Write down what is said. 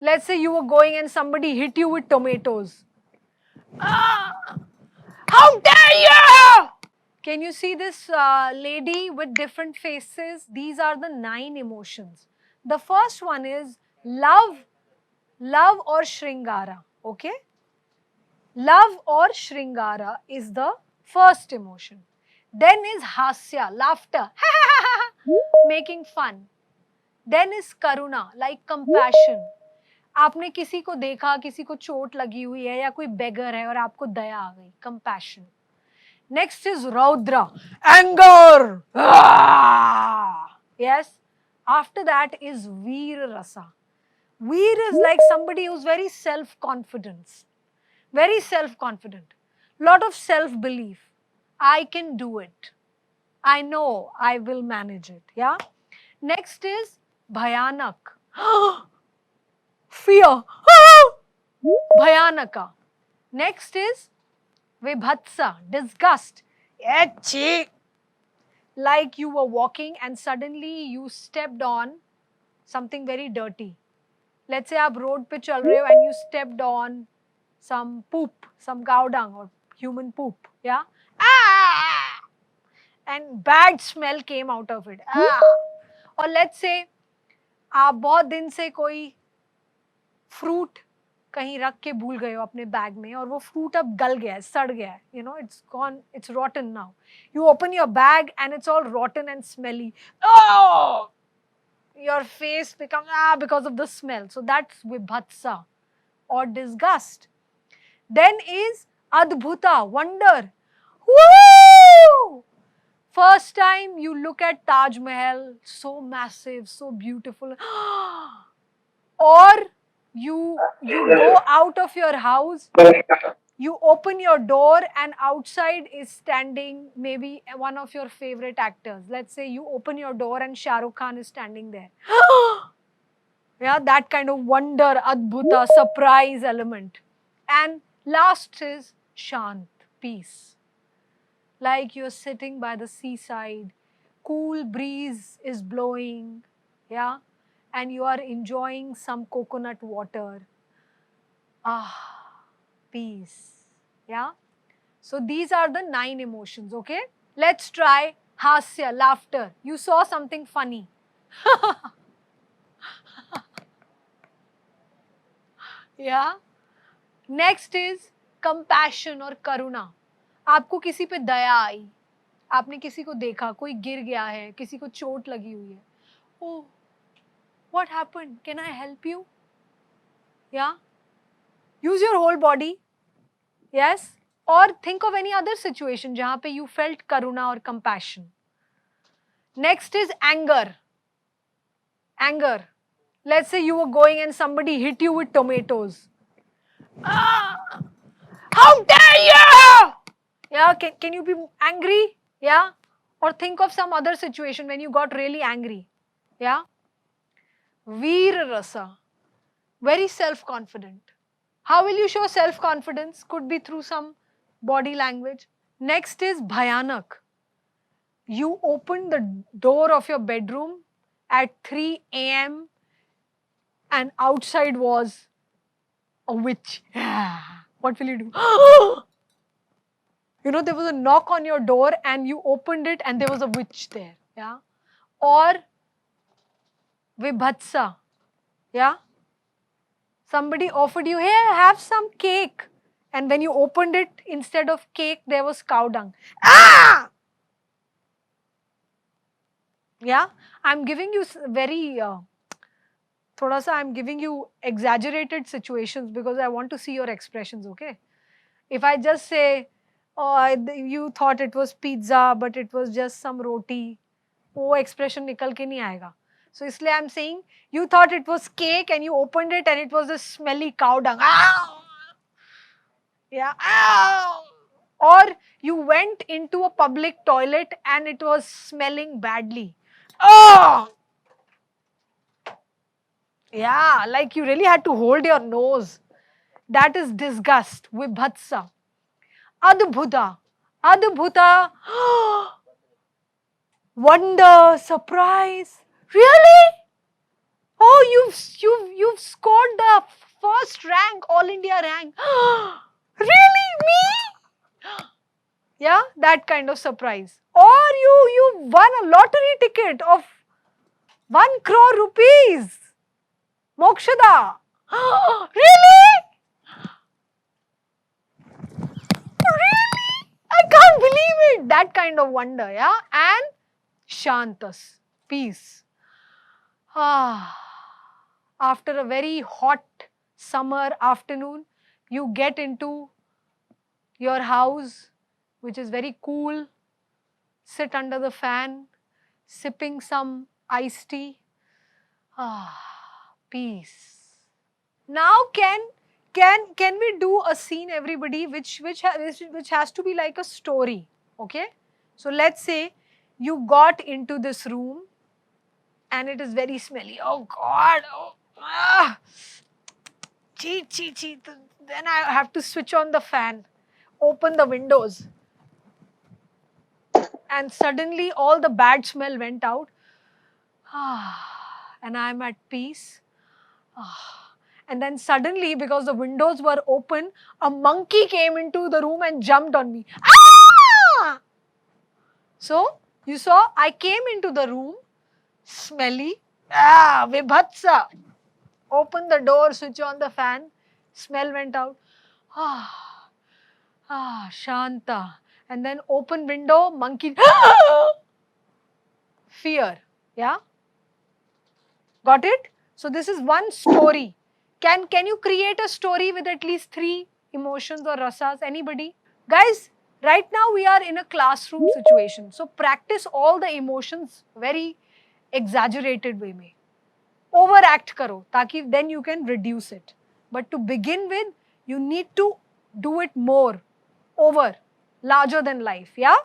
Let's say you were going and somebody hit you with tomatoes. Ah, how dare you! Can you see this lady with different faces? These are the 9 emotions. The first one is love, love or shringara. Okay? Love or shringara is the first emotion. Then is hasya, laughter, making fun. Then is karuna, like compassion. आपने किसी को देखा, किसी को चोट लगी हुई है या कोई बेगर है और आपको दया आ गई, compassion. Next is Raudra, anger. Yes. After that is Veer Rasa. Veer is like somebody who's very self-confident. Very self-confident. Lot of self-belief. I can do it. I know I will manage it. Yeah. Next is Bhayanak. Fear. Bhayanaka. Next is Vibhatsa, disgust. Etchi. Like you were walking and suddenly you stepped on something very dirty. Let's say आप road पे चल रहे हो and you stepped on some poop, some cow dung or human poop. Yeah? Ah! And bad smell came out of it. Ah! Or let's say आप बहुत दिन से कोई fruit कहीं रख के भूल गए हो अपने बैग में और वो फ्रूट अब गल गया है, सड़ गया है, you know, it's gone, it's rotten now. You open your bag and it's all rotten and smelly. Oh! Your face becomes because of the smell. So that's vibhatsa or disgust. Then is adbhuta, wonder. Woo! First time you look at Taj Mahal, so massive, so beautiful. Or you go out of your house, you open your door and outside is standing maybe one of your favorite actors. Let's say you open your door and Shah Rukh Khan is standing there. Yeah, that kind of wonder, adbhuta, surprise element. And last is shant, peace. Like you're sitting by the seaside, cool breeze is blowing, yeah, and you are enjoying some coconut water. Ah, peace. Yeah. So these are the 9 emotions, okay? Let's try hasya, laughter. You saw something funny. Yeah. Next is compassion or karuna. आपको किसी पे दया आई, आपने किसी को देखा, कोई गिर गया है, किसी को चोट लगी हुई है. Oh, what happened? Can I help you? Yeah. Use your whole body. Yes. Or think of any other situation जहाँ पे you felt karuna or compassion. Next is anger. Anger. Let's say you were going and somebody hit you with tomatoes. Ah, how dare you! Yeah, can you be angry? Yeah. Or think of some other situation when you got really angry. Yeah. Veer Rasa. Very self-confident. How will you show self-confidence? Could be through some body language. Next is Bhayanak. You opened the door of your bedroom at 3 a.m. and outside was a witch. What will you do? You know, there was a knock on your door and you opened it and there was a witch there. Yeah. Or Vibhatsa. Yeah. Somebody offered you, hey, have some cake. And when you opened it, instead of cake, there was cow dung. Ah! Yeah. I'm giving you very, thoda sa I'm giving you exaggerated situations because I want to see your expressions, okay? If I just say, oh, you thought it was pizza, but it was just some roti, वो expression निकल के नहीं आएगा. So इसलिए I'm saying, you thought it was cake and you opened it and it was a smelly cow dung. Ow! Yeah. Ow! Or you went into a public toilet and it was smelling badly. Oh! Yeah, like you really had to hold your nose. That is disgust, vibhatsa. Adbhuta. Adbhuta. Wonder, surprise. Really? Oh, you've scored the first rank, All India rank. Really, me? Yeah, that kind of surprise. Or you won a lottery ticket of 1 crore rupees. Mokshada. Really? Really? I can't believe it. That kind of wonder, yeah. And Shantas, peace. Ah, after a very hot summer afternoon, you get into your house, which is very cool, sit under the fan, sipping some iced tea. Ah, peace. Now can we do a scene, everybody, which has to be like a story, okay? So let's say you got into this room and it is very smelly. Oh God! Oh, chee chee chee. Then I have to switch on the fan, open the windows, and suddenly all the bad smell went out. And I'm at peace. And then suddenly, because the windows were open, a monkey came into the room and jumped on me. Ah! So, you saw, I came into the room, smelly, vibhatsa. Open the door, switch on the fan, smell went out. Shanta. And then open window, monkey. Fear. Yeah? Got it? So this is one story. Can you create a story with at least 3 emotions or rasas? Anybody? Guys, right now we are in a classroom situation. So practice all the emotions very exaggerated way mein. Overact karo, taki then you can reduce it. But to begin with, you need to do it more, over, larger than life. Yeah?